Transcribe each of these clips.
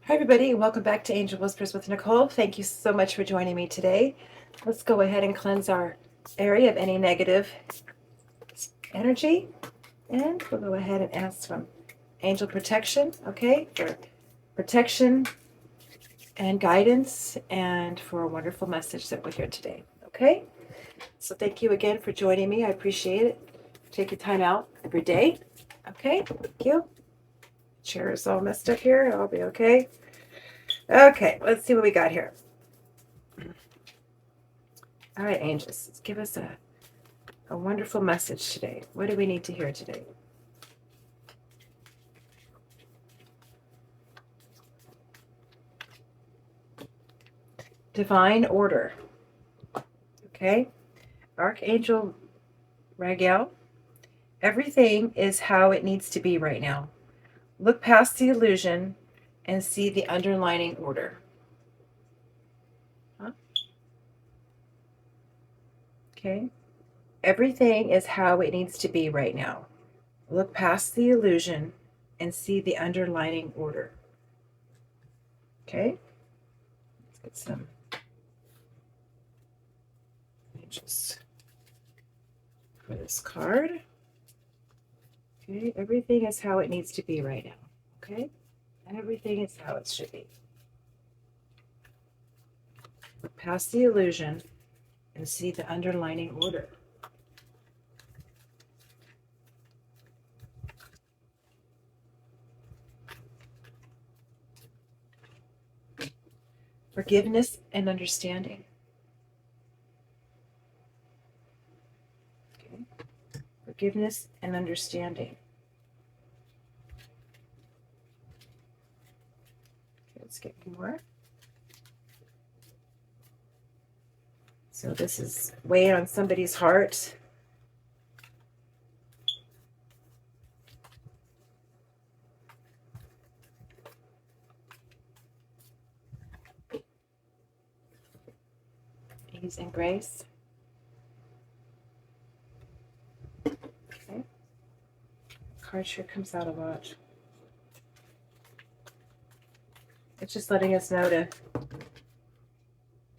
Hi, everybody, and welcome back to Angel Whispers with Nicole. Thank you so much for joining me today. Let's go ahead and cleanse our area of any negative energy. And we'll go ahead and ask from angel protection, okay, for protection and guidance and for a wonderful message that we'll hear today, okay? So thank you again for joining me. I appreciate it. Take your time out every day, okay? Thank you. Chair is all messed up here. I'll be okay. Okay, let's see what we got here. All right, angels, give us a wonderful message today. What do we need to hear today? Divine order. Okay, Archangel Raguel. Everything is how it needs to be right now. Look past the illusion and see the underlying order. Huh? Okay. Everything is how it needs to be right now. Look past the illusion and see the underlying order. Okay. Let's get some angels for this card. Okay. Everything is how it needs to be right now. Okay. Everything is how it should be. Look past the illusion and see the underlying order. Forgiveness and understanding. Okay. Forgiveness and understanding. Okay, let's get more. So this is weighing on somebody's heart. Ease and grace. Okay. Card sure comes out a lot. It's just letting us know to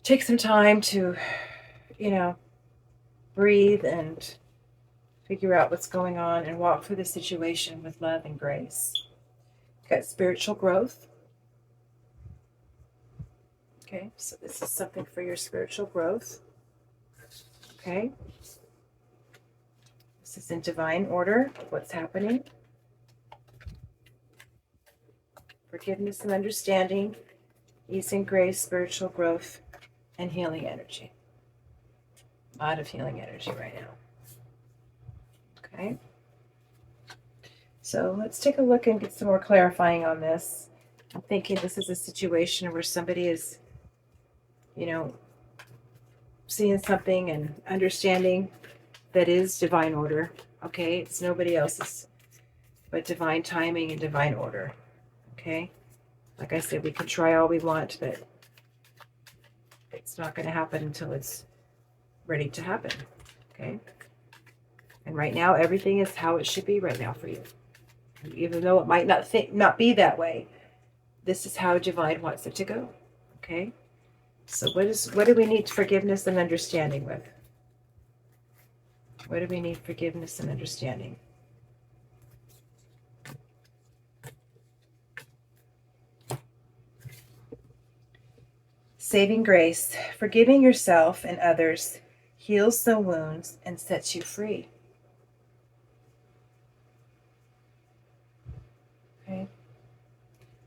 take some time to, breathe and figure out what's going on and walk through the situation with love and grace. Got spiritual growth. Okay, so this is something for your spiritual growth. Okay. This is in divine order of what's happening. Forgiveness and understanding, ease and grace, spiritual growth, and healing energy. A lot of healing energy right now. Okay. So let's take a look and get some more clarifying on this. I'm thinking this is a situation where somebody is, seeing something and understanding that is divine order. Okay. It's nobody else's but divine timing and divine order. Okay. Like I said, we can try all we want, but it's not going to happen until it's ready to happen. Okay. And right now, everything is how it should be right now for you. Even though it might not be that way, this is how divine wants it to go. Okay. So what do we need forgiveness and understanding with? What do we need forgiveness and understanding? Saving grace. Forgiving yourself and others heals the wounds and sets you free. Okay.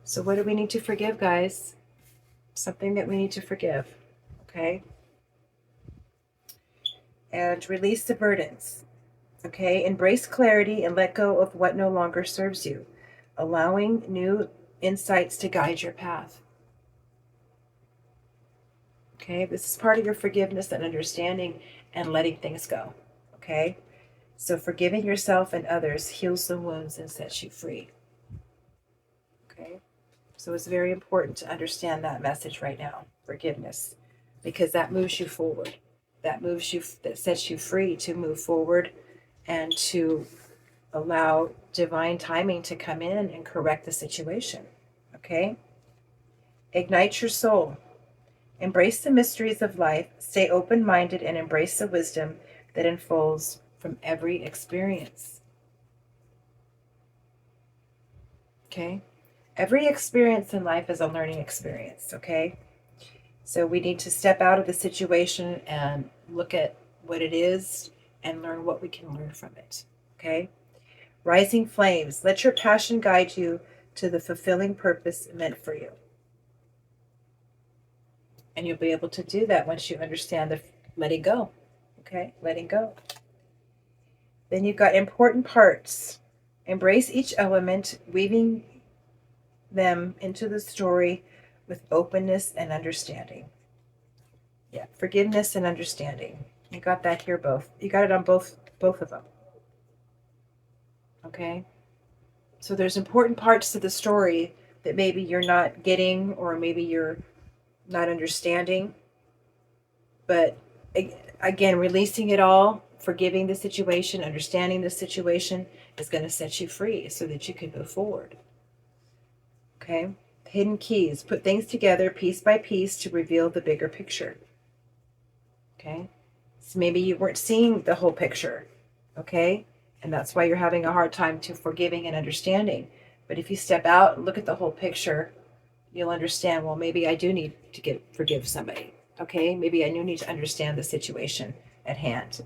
So what do we need to forgive, guys? Something that we need to forgive. Okay. And release the burdens. Okay. Embrace clarity and let go of what no longer serves you, allowing new insights to guide your path. Okay. This is part of your forgiveness and understanding and letting things go. Okay. So forgiving yourself and others heals the wounds and sets you free. Okay. So it's very important to understand that message right now, forgiveness, because that moves you forward. That sets you free to move forward and to allow divine timing to come in and correct the situation. Okay. Ignite your soul. Embrace the mysteries of life. Stay open-minded and embrace the wisdom that unfolds from every experience. Okay? Every experience in life is a learning experience, okay? So we need to step out of the situation and look at what it is and learn what we can learn from it, okay? Rising flames, let your passion guide you to the fulfilling purpose meant for you. And you'll be able to do that once you understand the letting go, okay? Letting go. Then you've got important parts. Embrace each element, weaving them into the story with openness and understanding. Yeah, forgiveness and understanding. You got that here both. You got it on both of them. Okay? So there's important parts to the story that maybe you're not getting or maybe you're not understanding. But again, releasing it all, forgiving the situation, understanding the situation is going to set you free so that you can move forward. Okay? Hidden keys. Put things together piece by piece to reveal the bigger picture. Okay? So maybe you weren't seeing the whole picture. Okay? And that's why you're having a hard time to forgiving and understanding. But if you step out and look at the whole picture, you'll understand, well, maybe I do need to forgive somebody. Okay? Maybe I do need to understand the situation at hand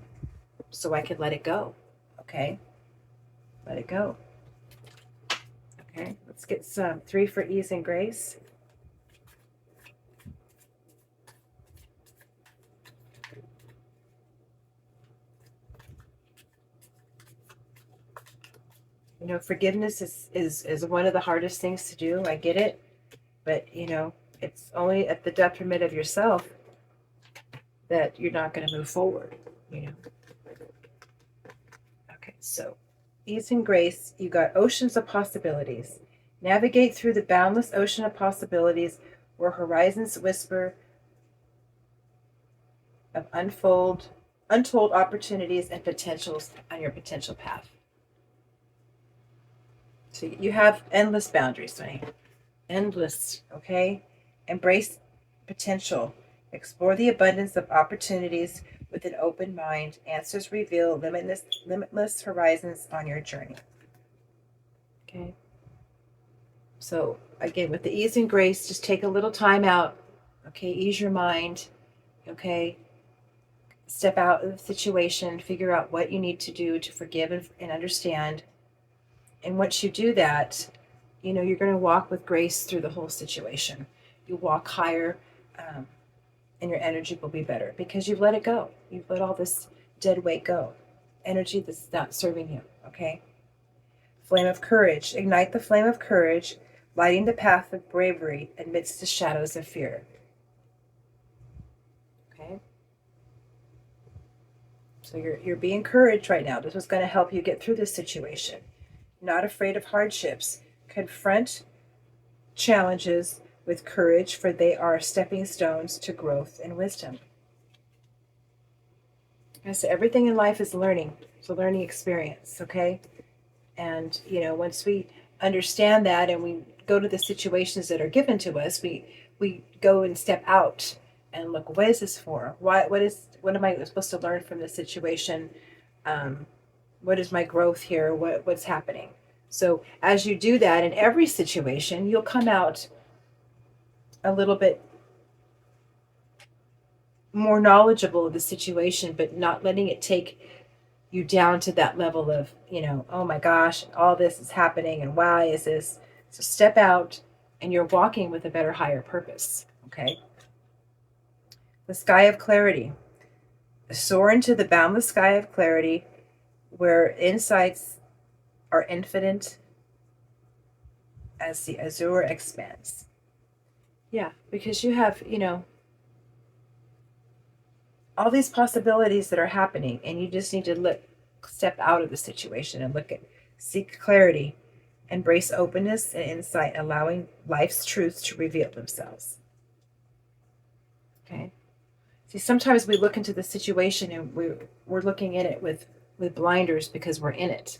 so I can let it go. Okay? Let it go. Okay? Let's get some 3 for ease and grace. You know, forgiveness is one of the hardest things to do. I get it. But, you know, it's only at the detriment of yourself that you're not going to move forward, you know. Okay, so ease and grace, you got oceans of possibilities. Navigate through the boundless ocean of possibilities where horizons whisper of untold opportunities and potentials on your potential path. So you have endless boundaries, honey. Endless, okay? Embrace potential. Explore the abundance of opportunities with an open mind. Answers reveal limitless horizons on your journey. Okay? So, again, with the ease and grace, just take a little time out. Okay? Ease your mind. Okay? Step out of the situation. Figure out what you need to do to forgive and understand. And once you do that, you know, you're going to walk with grace through the whole situation. You walk higher, and your energy will be better because you've let it go. You've let all this dead weight go. Energy that's not serving you, okay? Flame of courage. Ignite the flame of courage, lighting the path of bravery amidst the shadows of fear. Okay? So you're being encouraged right now. This is going to help you get through this situation. Not afraid of hardships. Confront challenges with courage, for they are stepping stones to growth and wisdom. I said everything in life is learning. It's a learning experience, okay? And, you know, once we understand that and we go to the situations that are given to us, we go and step out and look, what is this for? What am I supposed to learn from this situation? What is my growth here? What's happening? So as you do that in every situation, you'll come out a little bit more knowledgeable of the situation, but not letting it take you down to that level of, you know, oh my gosh, all this is happening and why is this? So step out and you're walking with a better, higher purpose, okay? The sky of clarity. Soar into the boundless sky of clarity where insights are infinite as the azure expanse. Yeah, because you have, you know, all these possibilities that are happening, and you just need to step out of the situation and seek clarity, embrace openness and insight, allowing life's truths to reveal themselves. Okay. See, sometimes we look into the situation and we're looking at it with blinders because we're in it.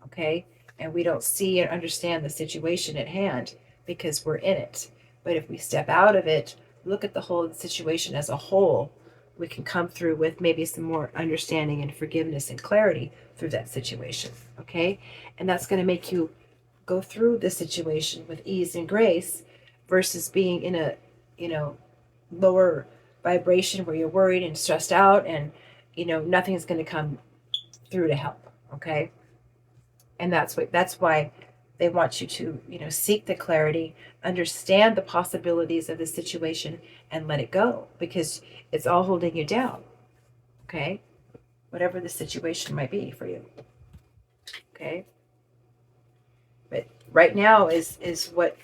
Okay. And we don't see and understand the situation at hand because we're in it. But if we step out of it, look at the whole situation as a whole, we can come through with maybe some more understanding and forgiveness and clarity through that situation. Okay? And that's going to make you go through the situation with ease and grace versus being in a, lower vibration where you're worried and stressed out and, nothing's going to come through to help. Okay? And that's why they want you to, seek the clarity, understand the possibilities of the situation, and let it go, because it's all holding you down. Okay? Whatever the situation might be for you. Okay? But right now is what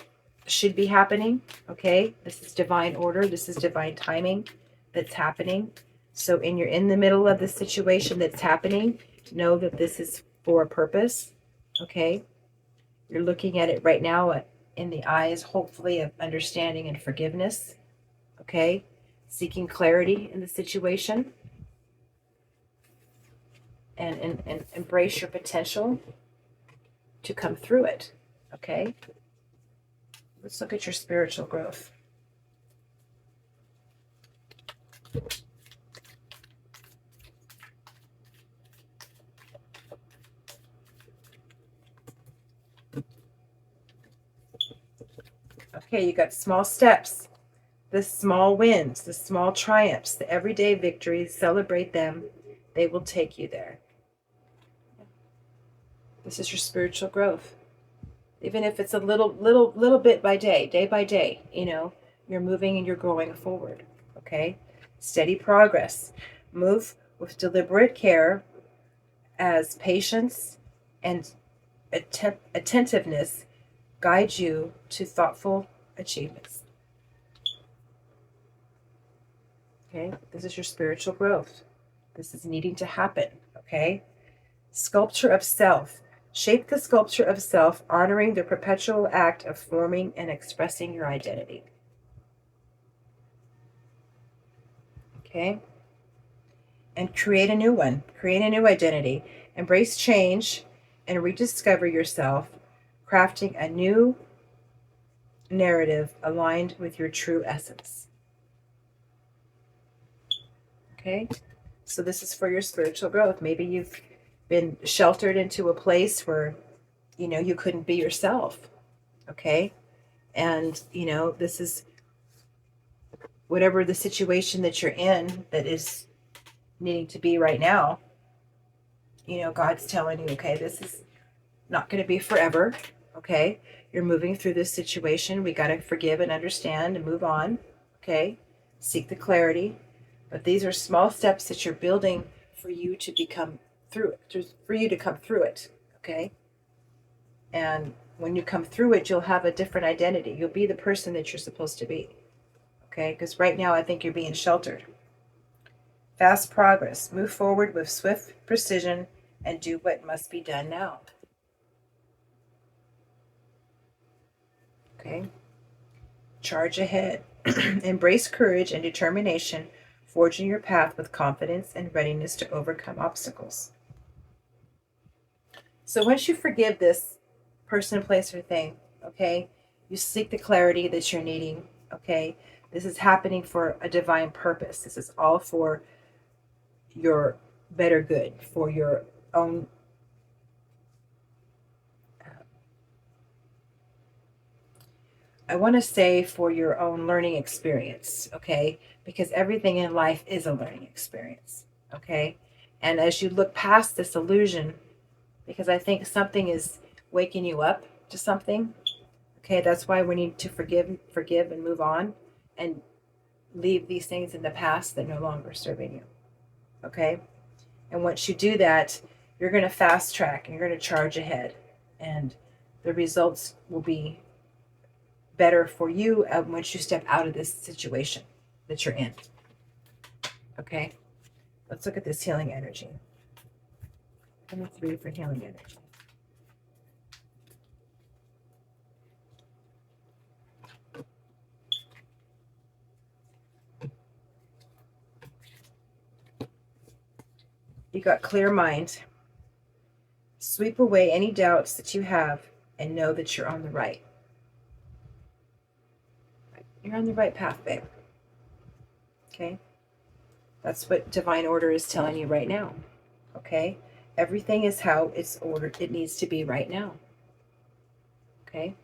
should be happening. Okay? This is divine order. This is divine timing that's happening. So you're in the middle of the situation that's happening, know that this is for a purpose. Okay? You're looking at it right now in the eyes, hopefully, of understanding and forgiveness. Okay? Seeking clarity in the situation. And embrace your potential to come through it. Okay? Let's look at your spiritual growth. Okay, you got small steps, the small wins, the small triumphs, the everyday victories. Celebrate them. They will take you there. This is your spiritual growth. Even if it's a little bit day by day, you're moving and you're growing forward. Okay? Steady progress. Move with deliberate care as patience and attentiveness guide you to thoughtful achievements. Okay? This is your spiritual growth. This is needing to happen. Okay? Sculpture of self. Shape the sculpture of self, honoring the perpetual act of forming and expressing your identity. Okay? And create a new one. Create a new identity. Embrace change and rediscover yourself, crafting a new narrative aligned with your true essence. Okay? So this is for your spiritual growth. Maybe you've been sheltered into a place where, you couldn't be yourself. Okay? And, this is whatever the situation that you're in that is needing to be right now. God's telling you, okay, this is not going to be forever. Okay? You're moving through this situation. We got to forgive and understand and move on. Okay? Seek the clarity. But these are small steps that you're building for you to become through it, for you to come through it. Okay? And when you come through it, you'll have a different identity. You'll be the person that you're supposed to be. Okay? Because right now, I think you're being sheltered. Fast progress. Move forward with swift precision and do what must be done now. Okay? Charge ahead. Embrace courage and determination, forging your path with confidence and readiness to overcome obstacles. So once you forgive this person, place, or thing, okay, you seek the clarity that you're needing, okay? This is happening for a divine purpose. This is all for your better good, for your own I want to say for your own learning experience, okay? Because everything in life is a learning experience, okay? And as you look past this illusion, because I think something is waking you up to something, okay? That's why we need to forgive and move on and leave these things in the past that no longer are serving you, okay? And once you do that, you're going to fast track and you're going to charge ahead, and the results will be better for you once you step out of this situation that you're in. Okay? Let's look at this healing energy. Number 3 for healing energy. You got clear mind. Sweep away any doubts that you have and know that you're on the right. You're on the right path, babe. Okay? That's what divine order is telling you right now. Okay? Everything is how it's ordered. It needs to be right now. Okay?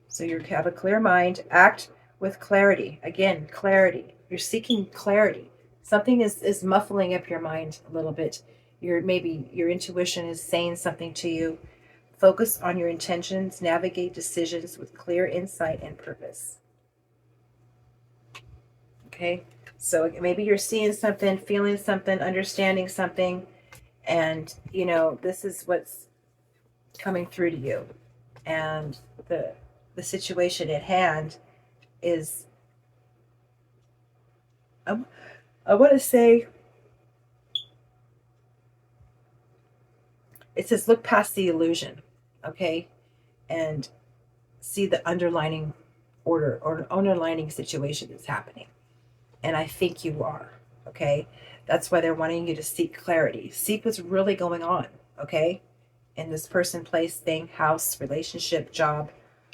So you have a clear mind. Act with clarity. Again, clarity. You're seeking clarity. Something is muffling up your mind a little bit. Maybe your intuition is saying something to you. Focus on your intentions. Navigate decisions with clear insight and purpose. Okay? So maybe you're seeing something, feeling something, understanding something, and this is what's coming through to you. And the situation at hand is, I want to say, it says look past the illusion, okay, and see the underlining order or underlining situation that's happening. And I think you are, okay. That's why they're wanting you to seek clarity. Seek what's really going on, okay, in this person, place, thing, house, relationship, job,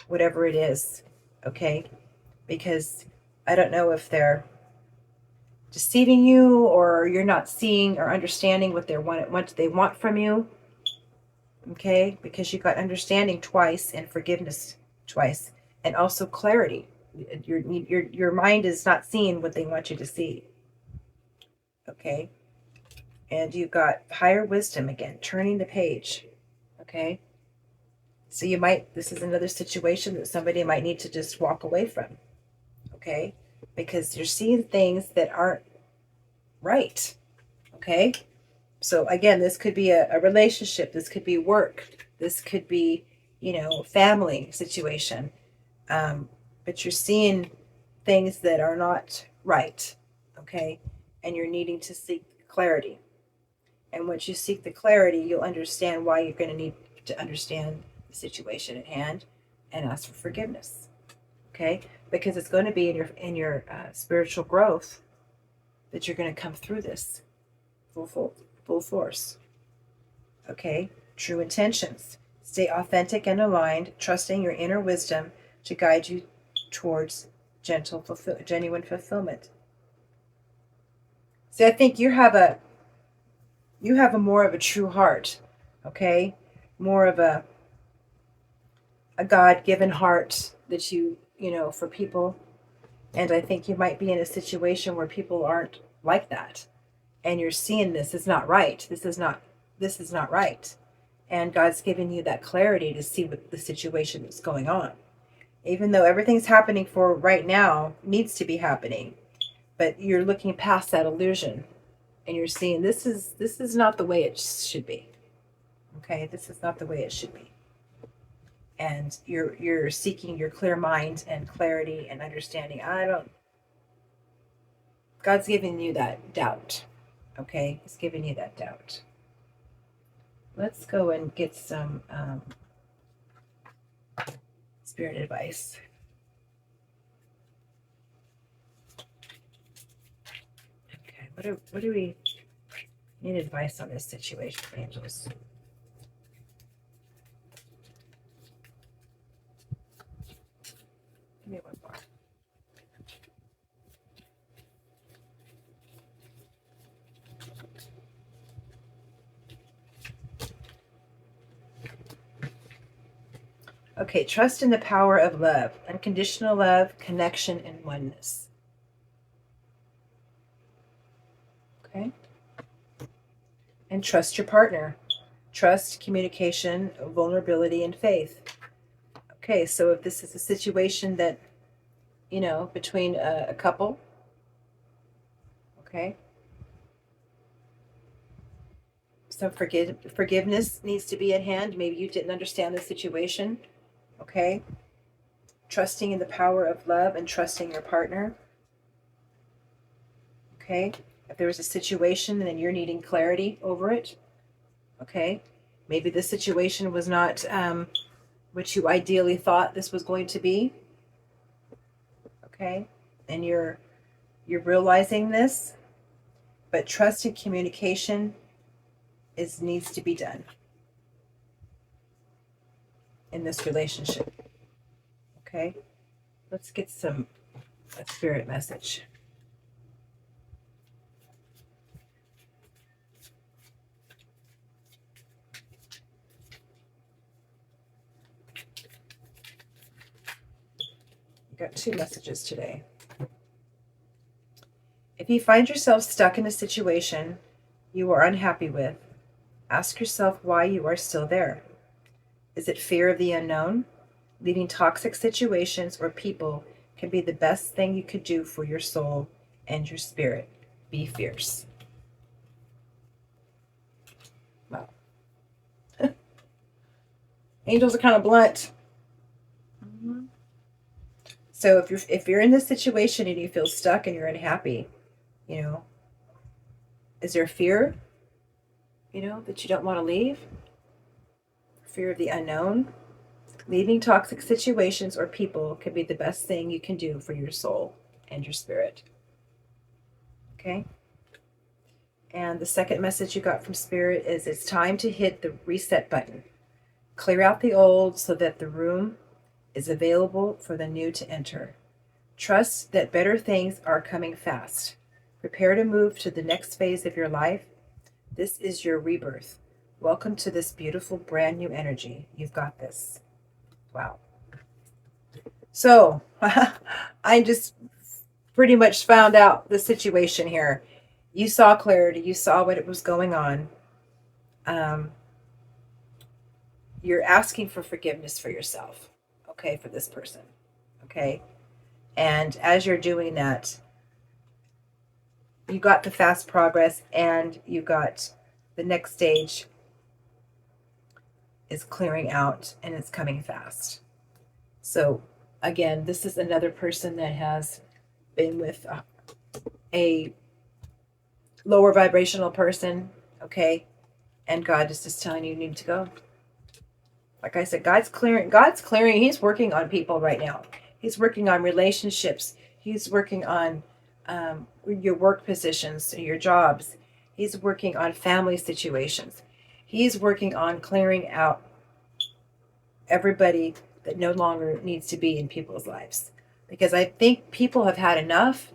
whatever it is, okay, because I don't know if they're deceiving you or you're not seeing or understanding what they want from you. Okay, because you got understanding twice and forgiveness twice, and also clarity. Your mind is not seeing what they want you to see. Okay, and you got higher wisdom again, turning the page. Okay, so this is another situation that somebody might need to just walk away from. Okay, because you're seeing things that aren't right. Okay, so again, this could be a relationship, this could be work, this could be, family situation. But you're seeing things that are not right, okay? And you're needing to seek clarity. And once you seek the clarity, you'll understand why you're going to need to understand the situation at hand and ask for forgiveness, okay? Because it's going to be in your spiritual growth that you're going to come through this full force. Okay, true intentions. Stay authentic and aligned, trusting your inner wisdom to guide you towards genuine fulfillment. See, I think you have a more of a true heart, okay? More of a God-given heart that for people. And I think you might be in a situation where people aren't like that. And you're seeing this is not right. This is not right. And God's given you that clarity to see what the situation is going on. Even though everything's happening for right now, needs to be happening, but you're looking past that illusion and you're seeing this is not the way it should be. Okay, this is not the way it should be. And you're seeking your clear mind and clarity and understanding. God's giving you that doubt. Okay, He's giving you that doubt. Let's go and get some spirit advice. Okay, what do we need advice on this situation, angels? Give me one more. Okay, trust in the power of love, unconditional love, connection, and oneness. Okay? And trust your partner. Trust, communication, vulnerability, and faith. Okay, so if this is a situation that, between a couple, okay? So forgiveness needs to be at hand. Maybe you didn't understand the situation. Okay, trusting in the power of love and trusting your partner. Okay, if there was a situation and then you're needing clarity over it. Okay, maybe the situation was not what you ideally thought this was going to be. Okay, and you're realizing this, but trust and communication needs to be done in this relationship. Okay, Let's get a spirit message. You got 2 messages today. If you find yourself stuck in a situation you are unhappy with, ask yourself why you are still there. Is it fear of the unknown? Leaving toxic situations or people can be the best thing you could do for your soul and your spirit. Be fierce. Wow. Angels are kind of blunt. Mm-hmm. So if you're in this situation and you feel stuck and you're unhappy, is there fear, that you don't want to leave? Fear of the unknown? Leaving toxic situations or people can be the best thing you can do for your soul and your spirit. Okay? And the second message you got from Spirit is it's time to hit the reset button. Clear out the old so that the room is available for the new to enter. Trust that better things are coming fast. Prepare to move to the next phase of your life. This is your rebirth. Welcome to this beautiful brand new energy. You've got this. Wow. So, I just pretty much found out the situation here. You saw clarity. You saw what it was going on. You're asking for forgiveness for yourself, okay, for this person, okay? And as you're doing that, you got the fast progress and you got the next stage is clearing out and it's coming fast. So again, this is another person that has been with a lower vibrational person, okay? And God is just telling you need to go. Like I said, God's clearing. He's working on people right now. He's working on relationships. He's working on your work positions, your jobs. He's working on family situations. He's working on clearing out everybody that no longer needs to be in people's lives. Because I think people have had enough,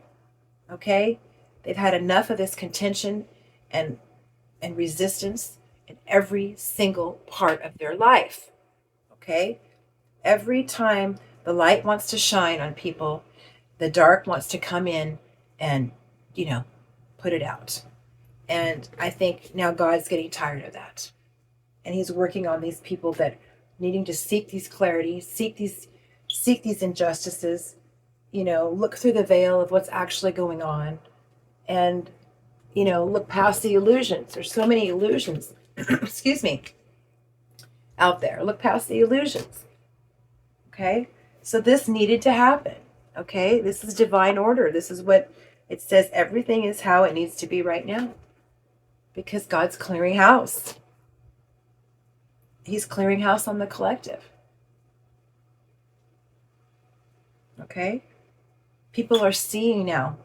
okay? They've had enough of this contention and resistance in every single part of their life, okay? Every time the light wants to shine on people, the dark wants to come in and, put it out. And I think now God's getting tired of that. And he's working on these people that needing to seek these clarity, seek these injustices, look through the veil of what's actually going on and, look past the illusions. There's so many illusions, excuse me, out there. Look past the illusions. Okay? So this needed to happen. Okay? This is divine order. This is what it says. Everything is how it needs to be right now. Because God's clearing house. He's clearing house on the collective. Okay? People are seeing now.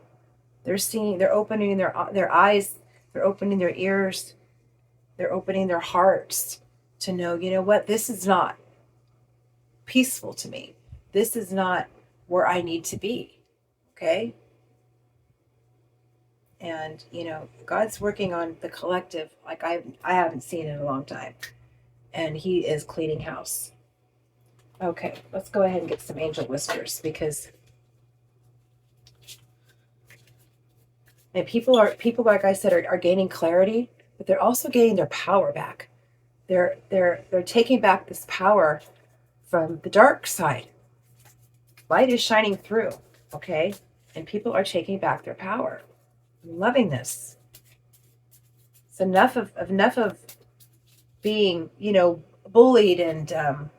They're seeing, they're opening their eyes, they're opening their ears, they're opening their hearts to know, you know what, this is not peaceful to me. This is not where I need to be. Okay? And, God's working on the collective like I haven't seen in a long time. And he is cleaning house. Okay, let's go ahead and get some angel whispers because and people like I said are gaining clarity, but they're also gaining their power back. They're taking back this power from the dark side. Light is shining through, okay? And people are taking back their power. I'm loving this. It's enough of being, bullied and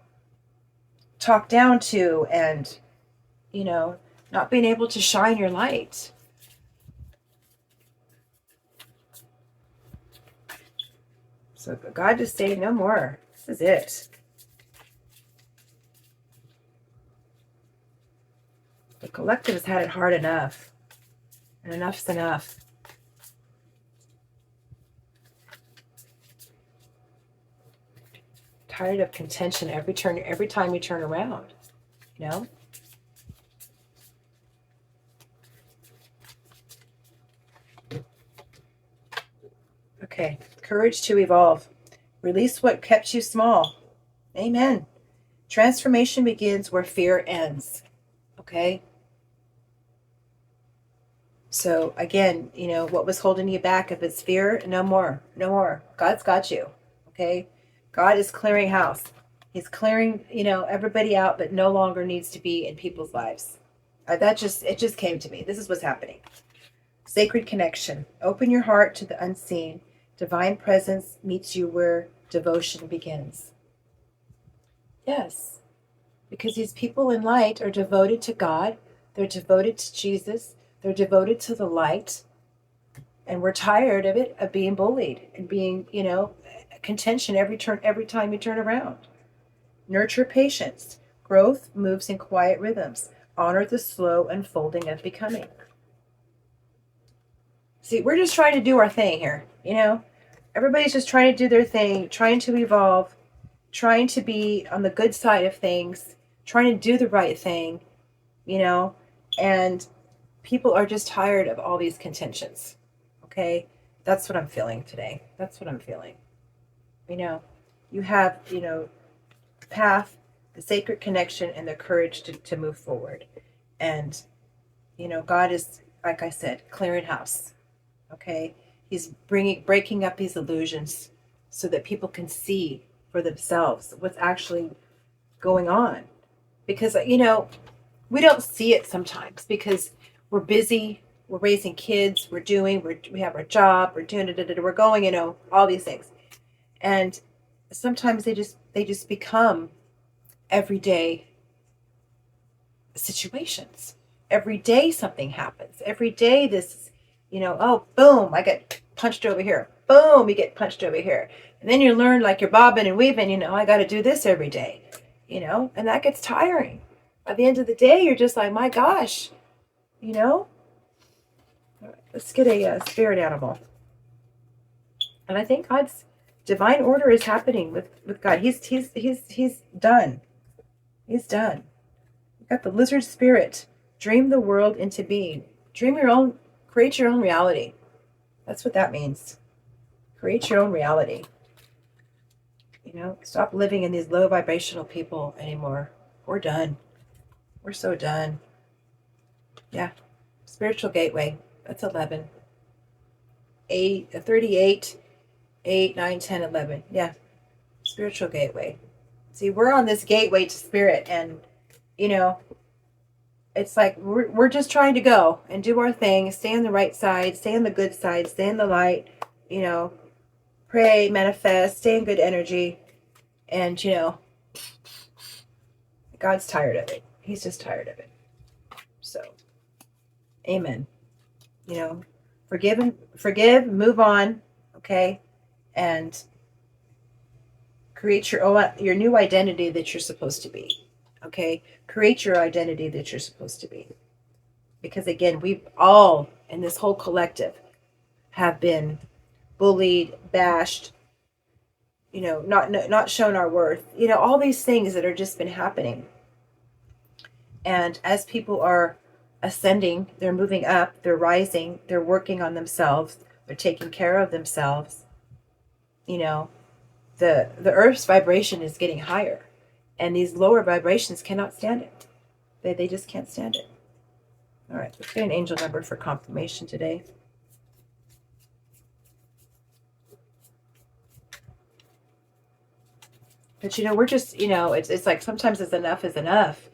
talked down to and, not being able to shine your light. So God just saying no more. This is it. The collective has had it hard enough. And enough's enough. Tired of contention every time you turn around. Okay. Courage to evolve. Release what kept you small. Amen. Transformation begins where fear ends. Okay. So again, what was holding you back? If it's fear, no more. No more. God's got you. Okay. God is clearing house. He's clearing, everybody out that no longer needs to be in people's lives. It just came to me. This is what's happening. Sacred connection. Open your heart to the unseen. Divine presence meets you where devotion begins. Yes, because these people in light are devoted to God. They're devoted to Jesus. They're devoted to the light. And we're tired of it, of being bullied and being, contention every time you turn around. Nurture patience. Growth moves in quiet rhythms. Honor the slow unfolding of becoming. See, we're just trying to do our thing here, Everybody's just trying to do their thing, trying to evolve, trying to be on the good side of things, trying to do the right thing, and people are just tired of all these contentions. Okay? That's what I'm feeling today. That's what I'm feeling. You have, the path, the sacred connection, and the courage to move forward. And, God is, like I said, clearing house. Okay? He's breaking up these illusions so that people can see for themselves what's actually going on. Because, we don't see it sometimes because we're busy, we're raising kids, we have our job, we're doing it, we're going, all these things. And sometimes they just become everyday situations. Every day something happens. Every day this, oh, boom, I get punched over here. Boom, you get punched over here. And then you learn, like you're bobbing and weaving, I got to do this every day, and that gets tiring. By the end of the day, you're just like, my gosh, All right, let's get a spirit animal. And I think God's divine order is happening with God. He's done. He's done. You got the lizard spirit. Dream the world into being. Create your own reality. That's what that means. Create your own reality. Stop living in these low vibrational people anymore. We're done. We're so done. Yeah. Spiritual gateway. That's 11. 38, 8, 9, 10, 11. Yeah. Spiritual gateway. See, we're on this gateway to spirit, and, it's like we're just trying to go and do our thing, stay on the right side, stay on the good side, stay in the light, pray, manifest, stay in good energy. And, God's tired of it. He's just tired of it. So, amen. Forgive, move on, okay? And create your new identity that you're supposed to be, okay? Create your identity that you're supposed to be. Because again, we've all, in this whole collective, have been bullied, bashed, not shown our worth, all these things that are just been happening. And as people are ascending, they're moving up, they're rising, they're working on themselves, they're taking care of themselves, the earth's vibration is getting higher, and these lower vibrations cannot stand it. They just can't stand it. All right, let's get an angel number for confirmation today. But we're just, it's like sometimes it's enough is enough.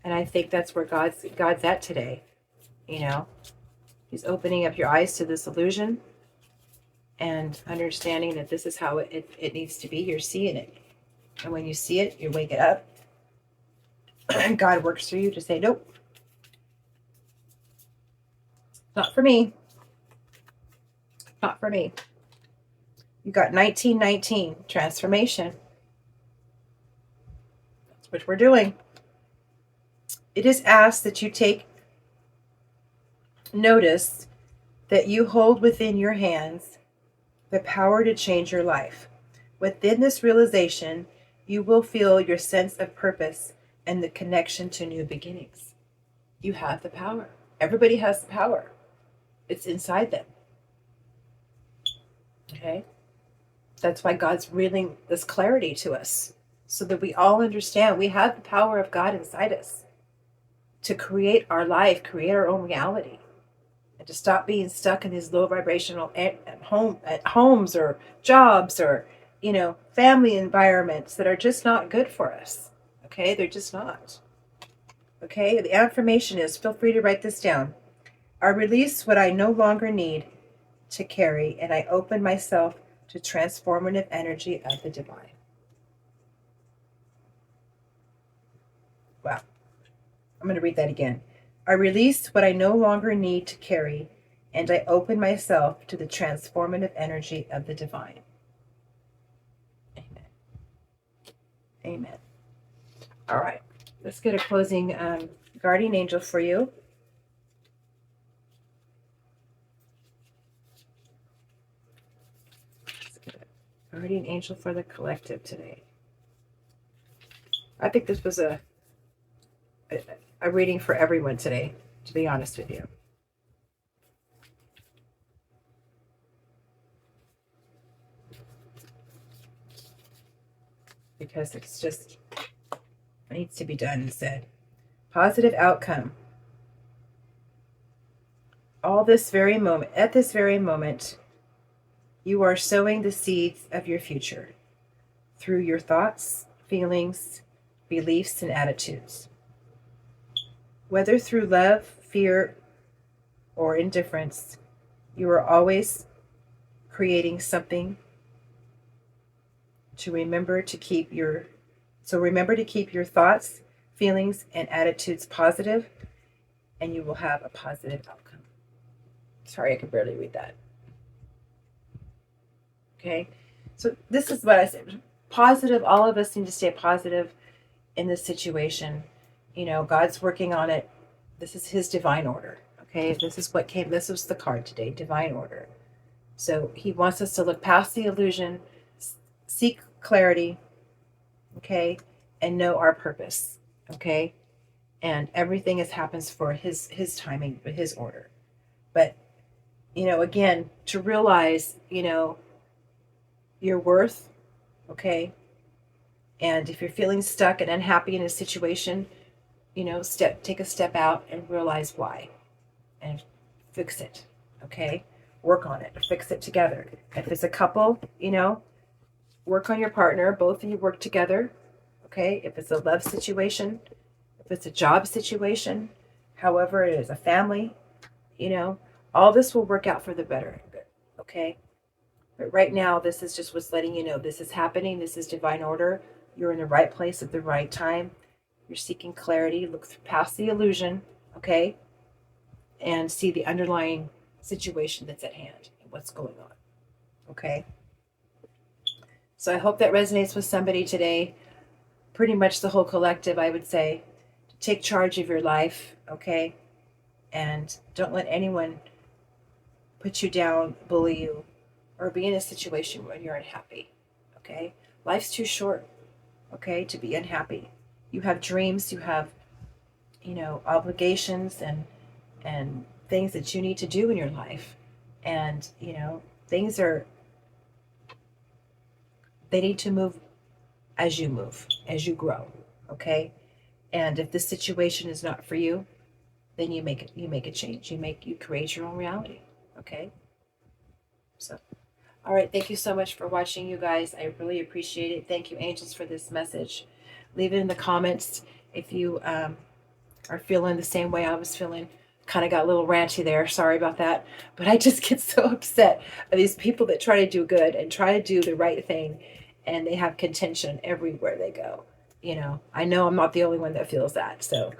And I think that's where God's at today. He's opening up your eyes to this illusion and understanding that this is how it needs to be. You're seeing it. And when you see it, you wake it up. And God works through you to say, nope. Not for me. Not for me. You got 1919, transformation. That's what we're doing. It is asked that you take notice that you hold within your hands the power to change your life. Within this realization, you will feel your sense of purpose and the connection to new beginnings. You have the power. Everybody has the power. It's inside them. Okay? That's why God's revealing this clarity to us, so that we all understand we have the power of God inside us to create our life, create our own reality, and to stop being stuck in these low vibrational at homes or jobs or family environments that are just not good for us. Okay, they're just not. Okay, the affirmation is, feel free to write this down. I release what I no longer need to carry, and I open myself to transformative energy of the divine. Wow. I'm going to read that again. I release what I no longer need to carry, and I open myself to the transformative energy of the divine. Amen. Amen. All right. Let's get a closing guardian angel for you. Guardian angel for the collective today. I think this was a reading for everyone today, to be honest with you. Because it's just, it needs to be done and said. Positive outcome. At this very moment, you are sowing the seeds of your future through your thoughts, feelings, beliefs, and attitudes. Whether through love, fear, or indifference, you are always creating something to remember to keep your thoughts, feelings, and attitudes positive, and you will have a positive outcome. Sorry, I could barely read that. Okay, so this is what I said. Positive, all of us need to stay positive in this situation. God's working on it. This is his divine order. Okay, this was the card today, divine order. So he wants us to look past the illusion, seek clarity, okay, and know our purpose, okay? And everything happens for his timing, but his order. But, again, to realize, your worth, okay? And if you're feeling stuck and unhappy in a situation, take a step out and realize why and fix it, okay? Work on it, fix it together. If it's a couple, work on your partner, both of you work together, okay? If it's a love situation, if it's a job situation, however it is, a family, all this will work out for the better, okay? But right now, this is just what's letting you know this is happening. This is divine order. You're in the right place at the right time. You're seeking clarity. Look past the illusion, okay? And see the underlying situation that's at hand and what's going on, okay? So I hope that resonates with somebody today. Pretty much the whole collective, I would say. Take charge of your life, okay? And don't let anyone put you down, bully you, or be in a situation when you're unhappy, okay? Life's too short, okay, to be unhappy. You have dreams, you have, obligations and things that you need to do in your life. And, things they need to move as you grow, okay? And if this situation is not for you, then you make a change. You create your own reality, okay? So, all right, thank you so much for watching, you guys. I really appreciate it. Thank you, angels, for this message. Leave it in the comments if you are feeling the same way I was feeling. Kind of got a little ranty there. Sorry about that. But I just get so upset of these people that try to do good and try to do the right thing, and they have contention everywhere they go. I know I'm not the only one that feels that. So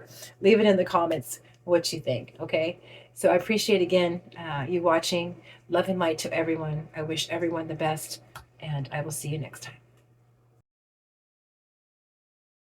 leave it in the comments what you think, okay? So I appreciate, again, you watching. Love and light to everyone. I wish everyone the best, and I will see you next time.